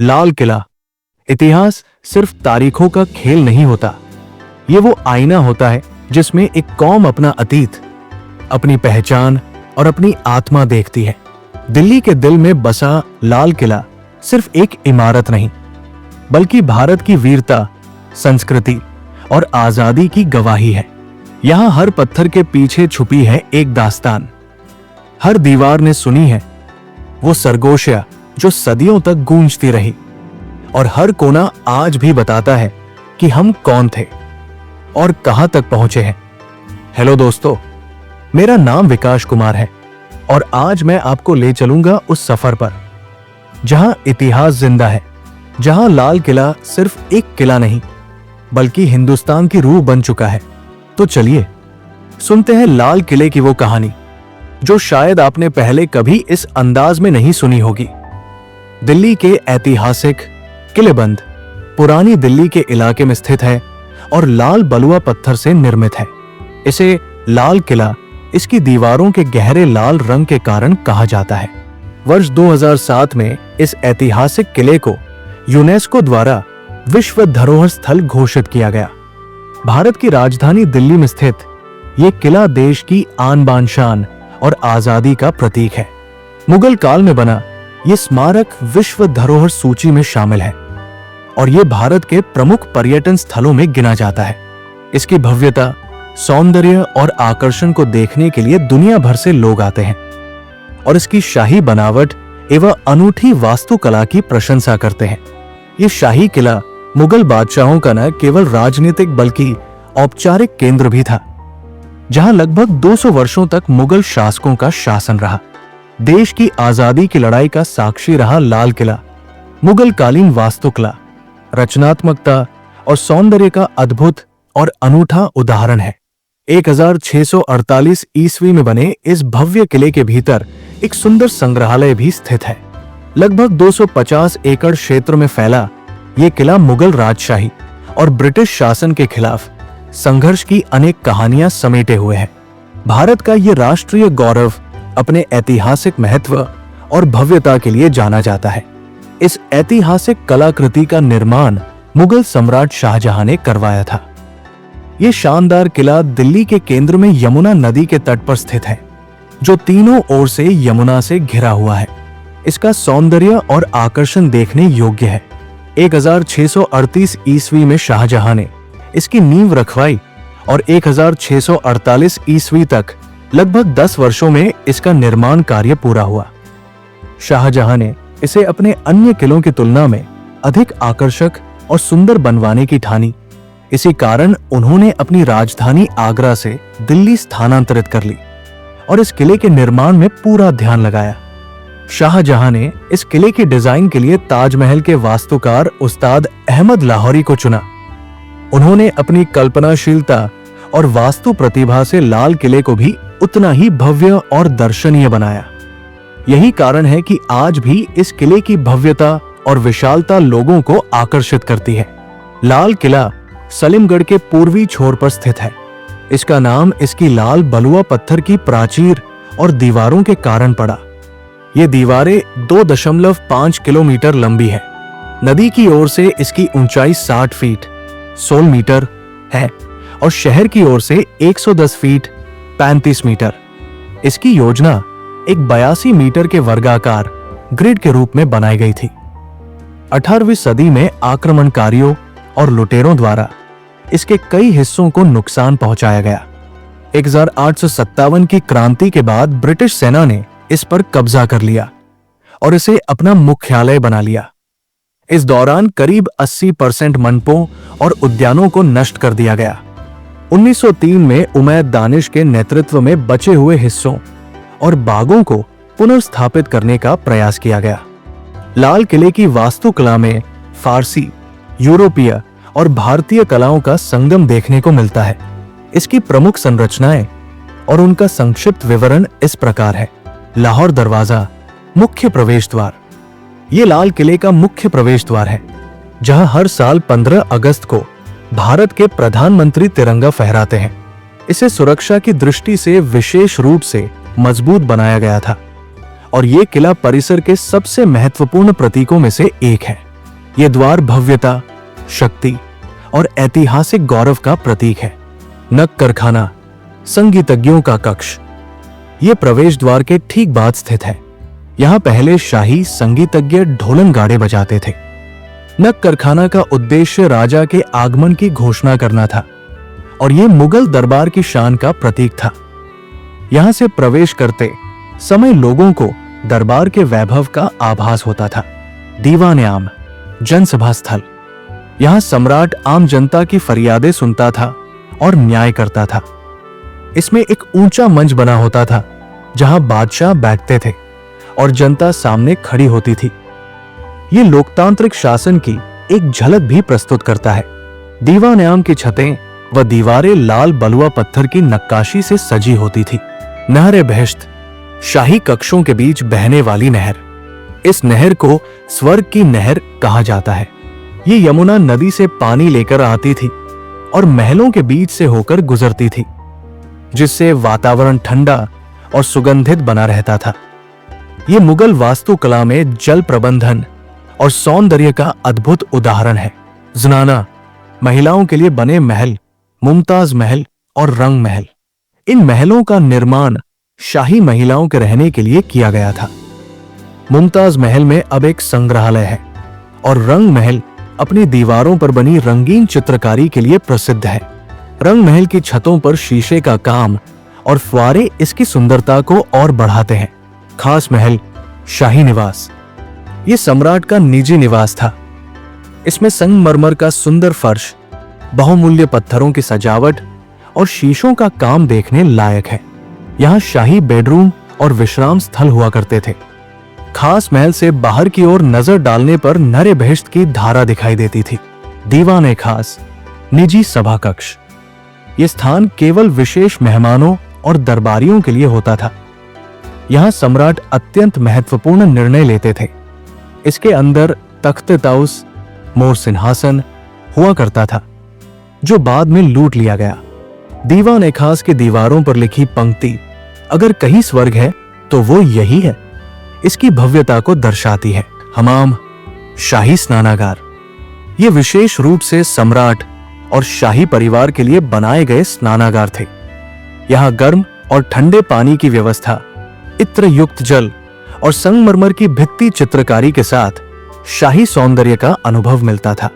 लाल किला। इतिहास सिर्फ तारीखों का खेल नहीं होता, ये वो आईना होता है जिसमें एक कौम अपना अतीत, अपनी पहचान और अपनी आत्मा देखती है। दिल्ली के दिल में बसा लाल किला सिर्फ एक इमारत नहीं, बल्कि भारत की वीरता, संस्कृति और आजादी की गवाही है। यहां हर पत्थर के पीछे छुपी है एक दास्तान। हर दीवार ने सुनी है वो सरगोशियां जो सदियों तक गूंजती रही, और हर कोना आज भी बताता है कि हम कौन थे और कहां तक पहुंचे हैं। हेलो दोस्तों, मेरा नाम विकास कुमार है और आज मैं आपको ले चलूंगा उस सफर पर जहां इतिहास जिंदा है, जहां लाल किला सिर्फ एक किला नहीं बल्कि हिंदुस्तान की रूह बन चुका है। तो चलिए सुनते हैं लाल किले की वो कहानी जो शायद आपने पहले कभी इस अंदाज में नहीं सुनी होगी। दिल्ली के ऐतिहासिक किलेबंद पुरानी दिल्ली के इलाके में स्थित है और लाल बलुआ पत्थर से निर्मित है। इसे लाल किला इसकी दीवारों के गहरे लाल रंग के कारण कहा जाता है। वर्ष 2007 में इस ऐतिहासिक किले को यूनेस्को द्वारा विश्व धरोहर स्थल घोषित किया गया। भारत की राजधानी दिल्ली में स्थित ये किला देश की आन बान शान और आजादी का प्रतीक है। मुगल काल में बना ये स्मारक विश्व धरोहर सूची में शामिल है और ये भारत के प्रमुख पर्यटन स्थलों में गिना जाता है। इसकी भव्यता, सौंदर्य और आकर्षण को देखने के लिए दुनिया भर से लोग आते हैं और इसकी शाही बनावट एवं अनूठी वास्तुकला की प्रशंसा करते हैं। ये शाही किला मुगल बादशाहों का न केवल राजनीतिक बल्कि औपचारिक केंद्र भी था, जहां लगभग 200 वर्षों तक मुगल शासकों का शासन रहा। देश की आजादी की लड़ाई का साक्षी रहा लाल किला मुगल कालीन वास्तुकला, रचनात्मकता और सौंदर्य का अद्भुत और अनूठा उदाहरण है। 1648 ईस्वी में बने इस भव्य किले के भीतर एक सुंदर संग्रहालय भी स्थित है। लगभग 250 एकड़ क्षेत्र में फैला ये किला मुगल राजशाही और ब्रिटिश शासन के खिलाफ संघर्ष की अनेक कहानियां समेटे हुए है। भारत का ये राष्ट्रीय गौरव अपने ऐतिहासिक महत्व और भव्यता के लिए जाना जाता है। इस ऐतिहासिक कलाकृति का निर्माण मुगल सम्राट शाहजहां ने करवाया था। ये शानदार किला दिल्ली के केंद्र में यमुना नदी के तट पर स्थित है, जो तीनों ओर से यमुना से घिरा हुआ है। इसका सौंदर्य और आकर्षण देखने योग्य है। 1638 ईस्वी में शाहजहां ने इसकी नींव रखवाई और 1648 ईस्वी तक लगभग 10 वर्षों में इसका निर्माण कार्य पूरा हुआ। शाहजहां ने इसे अपने अन्य किलों की तुलना में अधिक आकर्षक और सुंदर बनवाने की ठानी। इसी कारण उन्होंने अपनी राजधानी आगरा से दिल्ली स्थानांतरित कर ली और इस किले के निर्माण में पूरा ध्यान लगाया। शाहजहां ने इस किले की डिजाइन के लिए ताजमहल के वास्तुकार उस्ताद अहमद लाहौरी को चुना। उन्होंने अपनी कल्पनाशीलता और वास्तु प्रतिभा से लाल किले को भी उतना ही भव्य और दर्शनीय बनाया। यही कारण है कि आज भी इस किले की भव्यता और विशालता लोगों को आकर्षित करती है। लाल किला सलीमगढ़ के पूर्वी छोर पर स्थित है। इसका नाम इसकी लाल बलुआ पत्थर की प्राचीर और दीवारों के कारण पड़ा। ये दीवारें 2.5 किलोमीटर लंबी है। नदी की ओर से इसकी ऊंचाई 60 फीट 16 मीटर है और शहर की ओर से 110 फीट 35 मीटर। इसकी योजना एक 82 मीटर के वर्गाकार ग्रिड के रूप में बनाई गई थी। 18वीं सदी में आक्रमणकारियों और लुटेरों द्वारा इसके कई हिस्सों को नुकसान पहुंचाया गया। 1857 की क्रांति के बाद ब्रिटिश सेना ने इस पर कब्जा कर लिया और इसे अपना मुख्यालय बना लिया। इस दौरान करीब 80% मंडपों और उद्यानों को नष्ट कर दिया गया। 1903 में उमैद दानिश के नेतृत्व में बचे हुए हिस्सों और बागों को पुनर्स्थापित करने का प्रयास किया गया। लाल किले की वास्तुकला में फारसी, यूरोपीय और भारतीय कलाओं का संगम देखने को मिलता है। इसकी प्रमुख संरचनाएं और उनका संक्षिप्त विवरण इस प्रकार है। लाहौर दरवाजा मुख्य प्रवेश द्वार। ये लाल किले का मुख्य प्रवेश द्वार है, जहां हर साल 15 अगस्त को भारत के प्रधानमंत्री तिरंगा फहराते हैं। इसे सुरक्षा की दृष्टि से विशेष रूप से मजबूत बनाया गया था और ये किला परिसर के सबसे महत्वपूर्ण प्रतीकों में से एक है। ये द्वार भव्यता, शक्ति और ऐतिहासिक गौरव का प्रतीक है। नक कारखाना, संगीतज्ञों का कक्ष। ये प्रवेश द्वार के ठीक बाद स्थित है। यहाँ पहले शाही संगीतज्ञ ढोलन गाड़े बजाते थे। नक कारखाना का उद्देश्य राजा के आगमन की घोषणा करना था और ये मुगल दरबार की शान का प्रतीक था। यहां से प्रवेश करते समय लोगों को दरबार के वैभव का आभास होता था। दीवान-ए-आम, जनसभा स्थल। यहां सम्राट आम जनता की फरियादें सुनता था और न्याय करता था। इसमें एक ऊंचा मंच बना होता था जहां बादशाह बैठते थे और जनता सामने खड़ी होती थी। ये लोकतांत्रिक शासन की एक झलक भी प्रस्तुत करता है। दीवान-ए-आम की छतें व दीवारें लाल बलुआ पत्थर की नक्काशी से सजी होती थी। नहर-ए-बहश्त, शाही कक्षों के बीच बहने वाली नहर। इस नहर को स्वर्ग की नहर कहा जाता है। ये यमुना नदी से पानी लेकर आती थी और महलों के बीच से होकर गुजरती थी, जिससे वातावरण ठंडा और सुगंधित बना रहता था। ये मुगल वास्तुकला में जल प्रबंधन और सौंदर्य का अद्भुत उदाहरण है। ज़नाना, महिलाओं के लिए बने महल, मुमताज महल और रंग महल। इन महलों का निर्माण शाही महिलाओं के रहने के लिए किया गया था। मुमताज महल में अब एक संग्रहालय है और रंग महल अपनी दीवारों पर बनी रंगीन चित्रकारी के लिए प्रसिद्ध है। रंग महल की छतों पर शीशे का काम और फुआरे इसकी सुंदरता को और बढ़ाते हैं। खास महल, शाही निवास। ये सम्राट का निजी निवास था। इसमें संगमरमर का सुंदर फर्श, बहुमूल्य पत्थरों की सजावट और शीशों का काम देखने लायक है। यहाँ शाही बेडरूम और विश्राम स्थल हुआ करते थे। खास महल से बाहर की ओर नजर डालने पर नर-ए-बहश्त की धारा दिखाई देती थी। दीवान-ए-खास, निजी सभा कक्ष। ये स्थान केवल विशेष मेहमानों और दरबारियों के लिए होता था। यहाँ सम्राट अत्यंत महत्वपूर्ण निर्णय लेते थे। इसके अंदर तख्त-ए-तौस, मोर सिंहासन हुआ करता था, जो बाद में लूट लिया गया। दीवान-ए-खास की दीवारों पर लिखी पंक्ति, अगर कहीं स्वर्ग है तो वो यही है, इसकी भव्यता को दर्शाती है। हमाम, शाही स्नानागार। ये विशेष रूप से सम्राट और शाही परिवार के लिए बनाए गए स्नानागार थे। यहाँ गर्म और ठंडे पानी की व्यवस्था, इत्र युक्त जल और संगमरमर की भित्ति चित्रकारी के साथ शाही सौंदर्य का अनुभव मिलता था।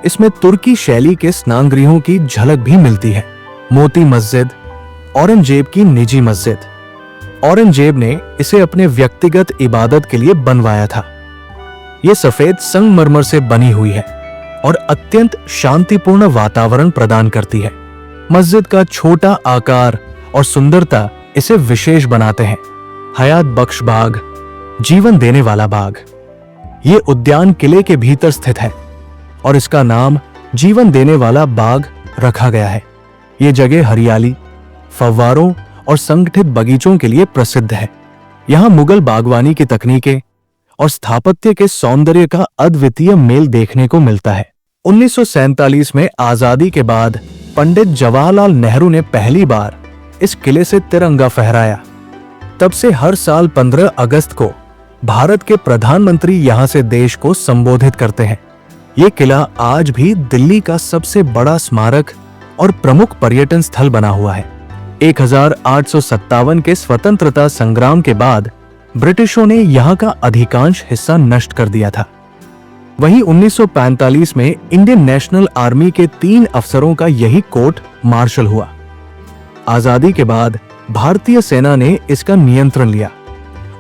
इसमें तुर्की शैली के स्नानगृहों की झलक भी मिलती है। मोती मस्जिद, औरंगजेब की निजी मस्जिद। औरंगजेब ने इसे अपने व्यक्तिगत इबादत के लिए बनवाया था। यह सफेद संगमरमर से बनी हुई है और अत्यंत शांतिपूर्ण वातावरण प्रदान करती है। मस्जिद का छोटा आकार और सुंदरता इसे विशेष बनाते हैं। हयात बख्श बाग, जीवन देने वाला बाग। ये उद्यान किले के भीतर स्थित है और इसका नाम जीवन देने वाला बाग रखा गया है। ये जगह हरियाली, फव्वारों और संगठित बगीचों के लिए प्रसिद्ध है। यहाँ मुगल बागवानी की तकनीकें और स्थापत्य के सौंदर्य का अद्वितीय मेल देखने को मिलता है। 1947 में आजादी के बाद पंडित जवाहरलाल नेहरू ने पहली बार इस किले से तिरंगा फहराया। तब से हर साल 15 अगस्त को भारत के प्रधानमंत्री यहाँ से देश को संबोधित करते हैं। ये किला आज भी दिल्ली का सबसे बड़ा स्मारक और प्रमुख पर्यटन स्थल बना हुआ है। 1857 के स्वतंत्रता संग्राम के बाद ब्रिटिशों ने यहाँ का अधिकांश हिस्सा नष्ट कर दिया था। वहीं 1945 में इंडियन नेशनल आर्मी के 3 अफसरों का यही कोर्ट मार्शल हुआ। आजादी के बाद भारतीय सेना ने इसका नियंत्रण लिया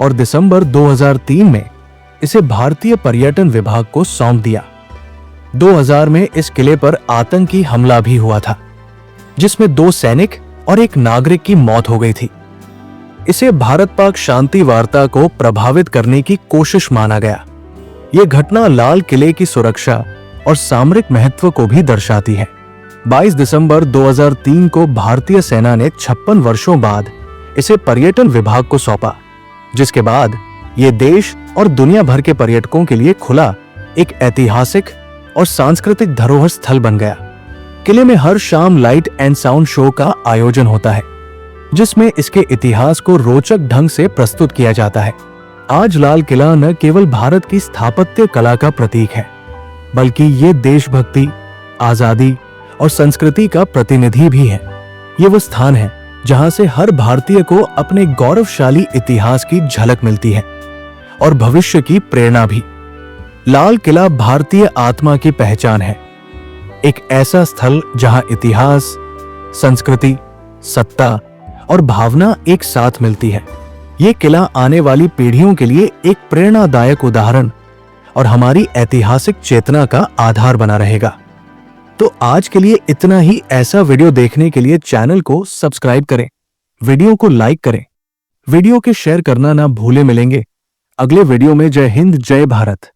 और दिसंबर 2003 में इसे भारतीय पर्यटन विभाग को सौंप दिया। 2000 में इस किले पर आतंकी हमला भी हुआ था, जिसमें 2 सैनिक और 1 नागरिक की मौत हो गई थी। इसे भारत-पाक शांति वार्ता को प्रभावित करने की कोशिश माना गया। यह घटना लाल किले की सुरक्षा और सामरिक महत्व को भी दर्शाती है। 22 दिसंबर 2003 को भारतीय सेना ने 56 वर्षों बाद इसे पर्यटन विभाग को सौंपा, जिसके बाद ये देश और दुनिया भर के पर्यटकों के लिए खुला एक ऐतिहासिक और सांस्कृतिक धरोहर स्थल बन गया। किले में हर शाम लाइट एंड साउंड शो का आयोजन होता है, जिसमें इसके इतिहास को रोचक ढंग से प्रस्तुत किया जाता है। आज लाल किला न केवल भारत की स्थापत्य कला का प्रतीक है, बल्कि ये देशभक्ति, आजादी और संस्कृति का प्रतिनिधि भी है। ये वो स्थान है जहां से हर भारतीय को अपने गौरवशाली इतिहास की झलक मिलती है और भविष्य की प्रेरणा भी। लाल किला भारतीय आत्मा की पहचान है, एक ऐसा स्थल जहां इतिहास, संस्कृति, सत्ता और भावना एक साथ मिलती है। ये किला आने वाली पीढ़ियों के लिए एक प्रेरणादायक उदाहरण और हमारी ऐतिहासिक चेतना का आधार बना रहेगा। तो आज के लिए इतना ही। ऐसा वीडियो देखने के लिए चैनल को सब्सक्राइब करें, वीडियो को लाइक करें, वीडियो के शेयर करना ना भूले। मिलेंगे अगले वीडियो में। जय हिंद, जय भारत।